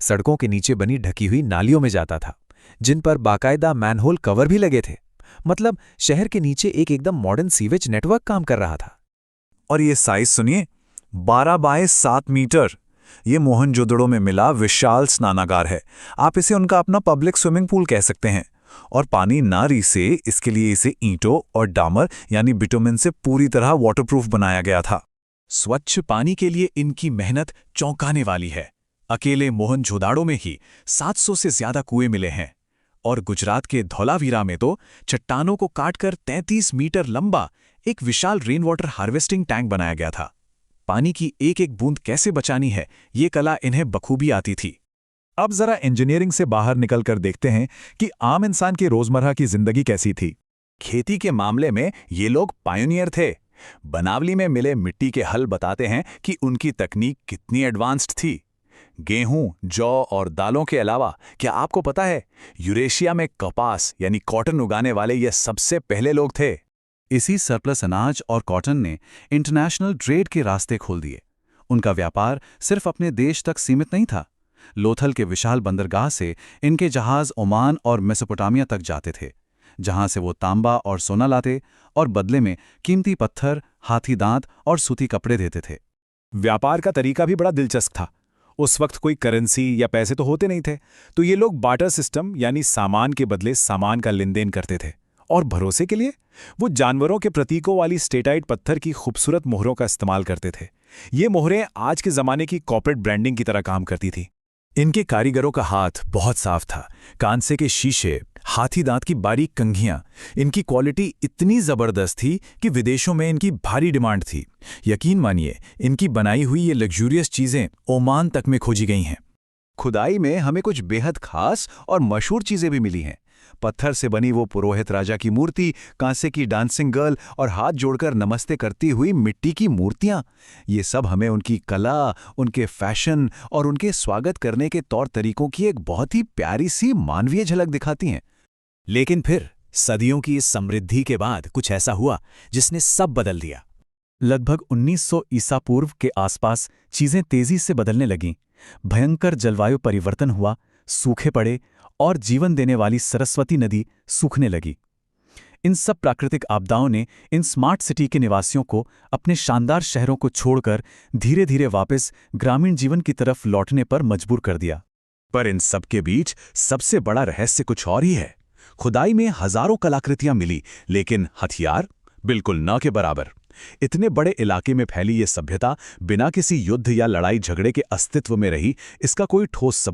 सड़कों के नीचे बनी ढकी हुई नालियों में जाता था, जिन पर बाकायदा मैनहोल कवर भी लगे थे। मतलब शहर के नीचे एक एकदम मॉडर्न सीवेज नेटवर्क काम कर रहा था। और ये साइज सुनिए, 12 बाय 7 मीटर। ये मोहनजोदड़ो में मिला विशाल स्नानागार है। आप इसे उनका अपना पब्लिक स्विमिंग पूल कह सकते हैं। और पानी ना रिसे, इसके लिए इसे ईंटों और डामर यानी बिटुमिन से पूरी तरह वाटरप्रूफ बनाया गया था। स्वच्छ पानी के लिए इनकी मेहनत चौंकाने वाली है। अकेले मोहनजोदाड़ो में ही 700 से ज्यादा कुएं मिले हैं। और गुजरात के धौलावीरा में तो चट्टानों को काटकर 33 मीटर लंबा एक विशाल रेन वाटर हार्वेस्टिंग टैंक बनाया गया था। पानी की एक एक बूंद कैसे बचानी है, ये कला इन्हें बखूबी आती थी। अब जरा इंजीनियरिंग से बाहर निकलकर देखते हैं कि आम इंसान की रोजमर्रा की जिंदगी कैसी थी। खेती के मामले में ये लोग पायोनियर थे। बनावली में मिले मिट्टी के हल बताते हैं कि उनकी तकनीक कितनी एडवांस्ड थी। गेहूं, जौ और दालों के अलावा क्या आपको पता है, यूरेशिया में कपास यानी कॉटन उगाने वाले ये सबसे पहले लोग थे। इसी सरप्लस अनाज और कॉटन ने इंटरनेशनल ट्रेड के रास्ते खोल दिए। उनका व्यापार सिर्फ अपने देश तक सीमित नहीं था। लोथल के विशाल बंदरगाह से इनके जहाज ओमान और मेसोपोटामिया तक जाते थे, जहां से वो तांबा और सोना लाते और बदले में कीमती पत्थर, हाथी दांत और सूती कपड़े देते थे। व्यापार का तरीका भी बड़ा दिलचस्प था। उस वक्त कोई करेंसी या पैसे तो होते नहीं थे, तो ये लोग बार्टर सिस्टम यानी सामान के बदले सामान का लेन देन करते थे। और भरोसे के लिए वो जानवरों के प्रतीकों वाली स्टेटाइट पत्थर की खूबसूरत मोहरों का इस्तेमाल करते थे। ये मोहरें आज के जमाने की कॉर्पोरेट ब्रांडिंग की तरह काम करती थी। इनके कारीगरों का हाथ बहुत साफ था। कांसे के शीशे, हाथी दांत की बारीक कंघियां, इनकी क्वालिटी इतनी जबरदस्त थी कि विदेशों में इनकी भारी डिमांड थी। यकीन मानिए, इनकी बनाई हुई ये लग्जूरियस चीजें ओमान तक में खोजी गई हैं। खुदाई में हमें कुछ बेहद खास और मशहूर चीजें भी मिली हैं। पत्थर से बनी वो पुरोहित राजा की मूर्ति, कांसे की डांसिंग गर्ल और हाथ जोड़कर नमस्ते करती हुई मिट्टी की मूर्तियां, ये सब हमें उनकी कला, उनके फैशन और उनके स्वागत करने के तौर तरीकों की एक बहुत ही प्यारी सी मानवीय झलक दिखाती हैं। लेकिन फिर सदियों की इस समृद्धि के बाद कुछ ऐसा हुआ जिसने सब बदल दिया। लगभग 1900 ईसा पूर्व के आसपास चीजें तेजी से बदलने लगीं। भयंकर जलवायु परिवर्तन हुआ, सूखे पड़े और जीवन देने वाली सरस्वती नदी सूखने लगी। इन सब प्राकृतिक आपदाओं ने इन स्मार्ट सिटी के निवासियों को अपने शानदार शहरों को छोड़कर धीरे धीरे वापस ग्रामीण जीवन की तरफ लौटने पर मजबूर कर दिया। पर इन सब के बीच सबसे बड़ा रहस्य कुछ और ही है। खुदाई में हजारों कलाकृतियां मिली, लेकिन हथियार बिल्कुल न के बराबर। इतने बड़े इलाके में फैली ये सभ्यता बिना किसी युद्ध या लड़ाई झगड़े के अस्तित्व में रही, इसका कोई ठोस